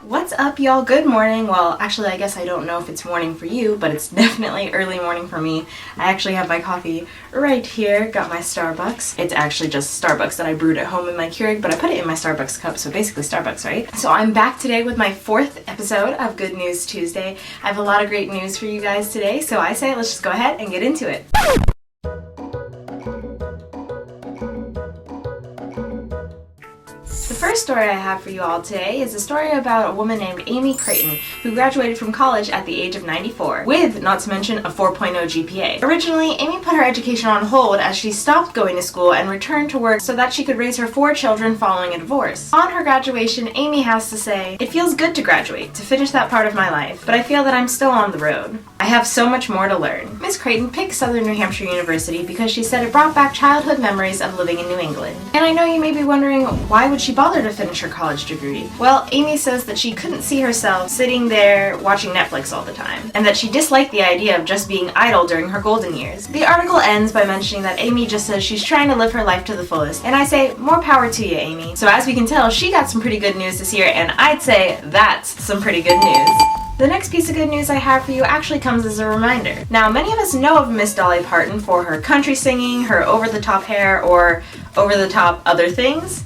What's up, y'all? Good morning. Well, actually, I guess I don't know if it's morning for you, but it's definitely early morning for me. I actually have my coffee right here. Got my Starbucks. It's actually just Starbucks that I brewed at home in my Keurig, but I put it in my Starbucks cup, so basically Starbucks, right? So I'm back today with my 4th episode of Good News Tuesday. I have a lot of great news for you guys today, so I say let's just go ahead and get into it. The first story I have for you all today is a story about a woman named Amy Creighton who graduated from college at the age of 94 with, not to mention, a 4.0 GPA. Originally, Amy put her education on hold as she stopped going to school and returned to work so that she could raise her 4 children following a divorce. On her graduation, Amy has to say, "It feels good to graduate, to finish that part of my life, but I feel that I'm still on the road. I have so much more to learn." Miss Creighton picked Southern New Hampshire University because she said it brought back childhood memories of living in New England. And I know you may be wondering, why would she bother to finish her college degree? Well, Amy says that she couldn't see herself sitting there watching Netflix all the time, and that she disliked the idea of just being idle during her golden years. The article ends by mentioning that Amy just says she's trying to live her life to the fullest, and I say, more power to you, Amy. So as we can tell, she got some pretty good news this year, and I'd say that's some pretty good news. The next piece of good news I have for you actually comes as a reminder. Now, many of us know of Miss Dolly Parton for her country singing, her over-the-top hair, or over-the-top other things.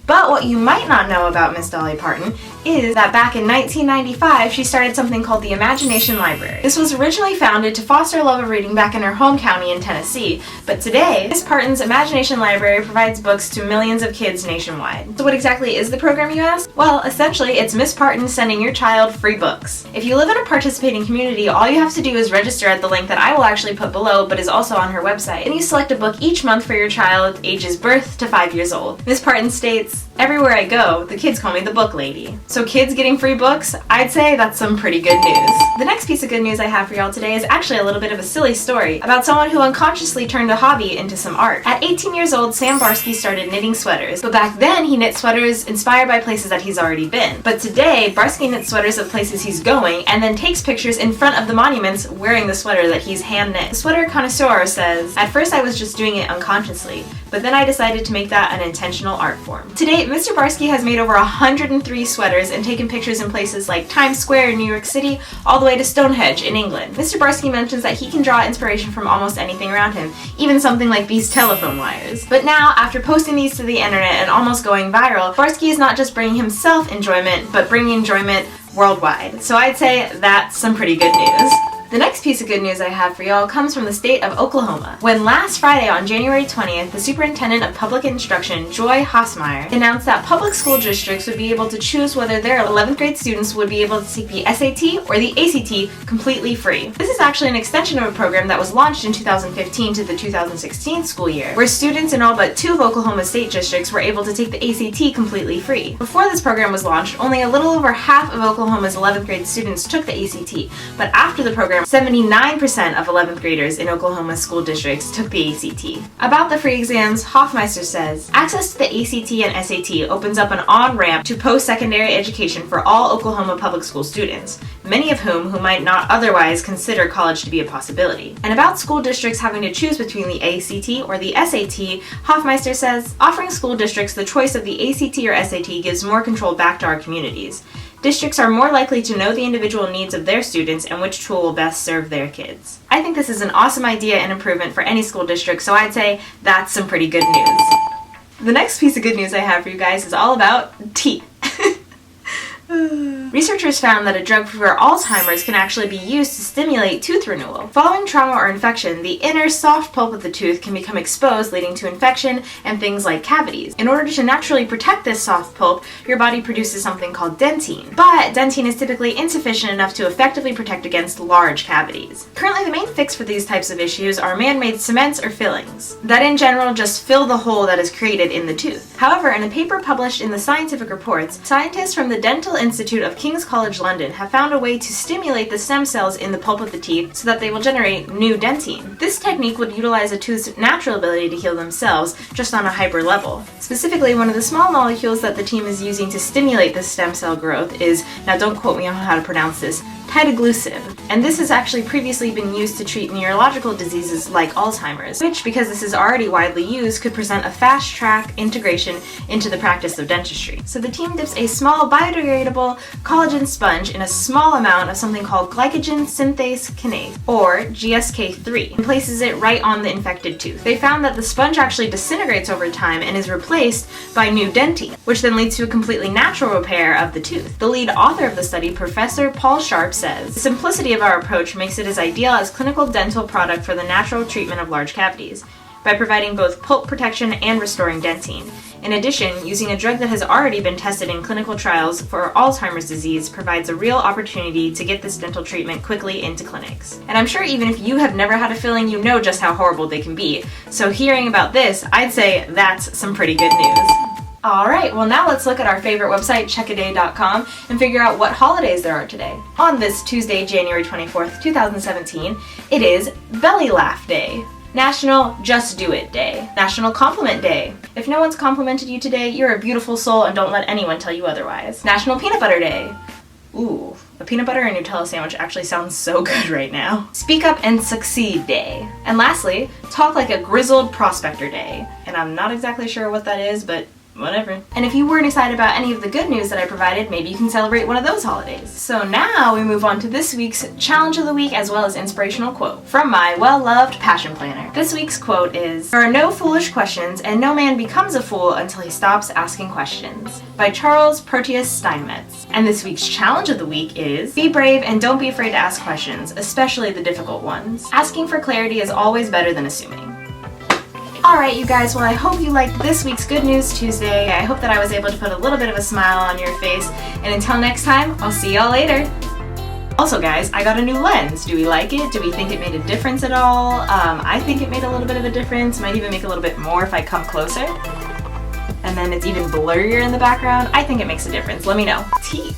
But what you might not know about Miss Dolly Parton is that back in 1995, she started something called the Imagination Library. This was originally founded to foster a love of reading back in her home county in Tennessee, but today, Miss Parton's Imagination Library provides books to millions of kids nationwide. So what exactly is the program, you ask? Well, essentially, it's Miss Parton sending your child free books. If you live in a participating community, all you have to do is register at the link that I will actually put below, but is also on her website. And you select a book each month for your child, ages birth to 5 years old. Miss Parton states, "Everywhere I go, the kids call me the book lady." So kids getting free books, I'd say that's some pretty good news. The next piece of good news I have for y'all today is actually a little bit of a silly story about someone who unconsciously turned a hobby into some art. At 18 years old, Sam Barsky started knitting sweaters, but back then he knit sweaters inspired by places that he's already been. But today, Barsky knits sweaters of places he's going and then takes pictures in front of the monuments wearing the sweater that he's hand knit. The sweater connoisseur says, "At first I was just doing it unconsciously, but then I decided to make that an intentional art form." To date, Mr. Barsky has made over 103 sweaters and taken pictures in places like Times Square in New York City all the way to Stonehenge in England. Mr. Barsky mentions that he can draw inspiration from almost anything around him, even something like these telephone wires. But now, after posting these to the internet and almost going viral, Barsky is not just bringing himself enjoyment, but bringing enjoyment worldwide. So I'd say that's some pretty good news. The next piece of good news I have for y'all comes from the state of Oklahoma, when last Friday on January 20th, the Superintendent of Public Instruction, Joy Hosmeyer, announced that public school districts would be able to choose whether their 11th grade students would be able to take the SAT or the ACT completely free. This is actually an extension of a program that was launched in 2015 to the 2016 school year, where students in all but 2 of Oklahoma's state districts were able to take the ACT completely free. Before this program was launched, only a little over half of Oklahoma's 11th grade students took the ACT, but after the program, 79% of 11th graders in Oklahoma's school districts took the ACT. About the free exams, Hoffmeister says, "Access to the ACT and SAT opens up an on-ramp to post-secondary education for all Oklahoma public school students, many of whom might not otherwise consider college to be a possibility." And about school districts having to choose between the ACT or the SAT, Hoffmeister says, "Offering school districts the choice of the ACT or SAT gives more control back to our communities. Districts are more likely to know the individual needs of their students and which tool will best serve their kids." I think this is an awesome idea and improvement for any school district, so I'd say that's some pretty good news. The next piece of good news I have for you guys is all about teeth. Researchers found that a drug for Alzheimer's can actually be used to stimulate tooth renewal. Following trauma or infection, the inner soft pulp of the tooth can become exposed, leading to infection and things like cavities. In order to naturally protect this soft pulp, your body produces something called dentine. But dentine is typically insufficient enough to effectively protect against large cavities. Currently, the main fix for these types of issues are man-made cements or fillings that in general just fill the hole that is created in the tooth. However, in a paper published in the Scientific Reports, scientists from the Dental Institute of King's College London have found a way to stimulate the stem cells in the pulp of the teeth so that they will generate new dentine. This technique would utilize a tooth's natural ability to heal themselves, just on a hyper level. Specifically, one of the small molecules that the team is using to stimulate the stem cell growth is, now don't quote me on how to pronounce this, pitaglutide, and this has actually previously been used to treat neurological diseases like Alzheimer's, which, because this is already widely used, could present a fast-track integration into the practice of dentistry. So the team dips a small biodegradable collagen sponge in a small amount of something called glycogen synthase kinase, or GSK3, and places it right on the infected tooth. They found that the sponge actually disintegrates over time and is replaced by new dentine, which then leads to a completely natural repair of the tooth. The lead author of the study, Professor Paul Sharp, says, "The simplicity of our approach makes it as ideal as clinical dental product for the natural treatment of large cavities, by providing both pulp protection and restoring dentine. In addition, using a drug that has already been tested in clinical trials for Alzheimer's disease provides a real opportunity to get this dental treatment quickly into clinics." And I'm sure even if you have never had a filling, you know just how horrible they can be. So hearing about this, I'd say that's some pretty good news. Alright, well now let's look at our favorite website, checkaday.com, and figure out what holidays there are today. On this Tuesday, January 24th, 2017, it is Belly Laugh Day, National Just Do It Day, National Compliment Day. If no one's complimented you today, you're a beautiful soul and don't let anyone tell you otherwise. National Peanut Butter Day. Ooh, a peanut butter and Nutella sandwich actually sounds so good right now. Speak Up and Succeed Day. And lastly, Talk Like a Grizzled Prospector Day. And I'm not exactly sure what that is, but whatever. And if you weren't excited about any of the good news that I provided, maybe you can celebrate one of those holidays. So now we move on to this week's Challenge of the Week as well as inspirational quote from my well-loved Passion Planner. This week's quote is, "There are no foolish questions and no man becomes a fool until he stops asking questions," by Charles Proteus Steinmetz. And this week's Challenge of the Week is, "Be brave and don't be afraid to ask questions, especially the difficult ones. Asking for clarity is always better than assuming." Alright you guys, well I hope you liked this week's Good News Tuesday. I hope that I was able to put a little bit of a smile on your face, and until next time, I'll see y'all later. Also guys, I got a new lens. Do we like it? Do we think it made a difference at all? I think it made a little bit of a difference, might even make a little bit more if I come closer. And then it's even blurrier in the background. I think it makes a difference. Let me know. Teeth.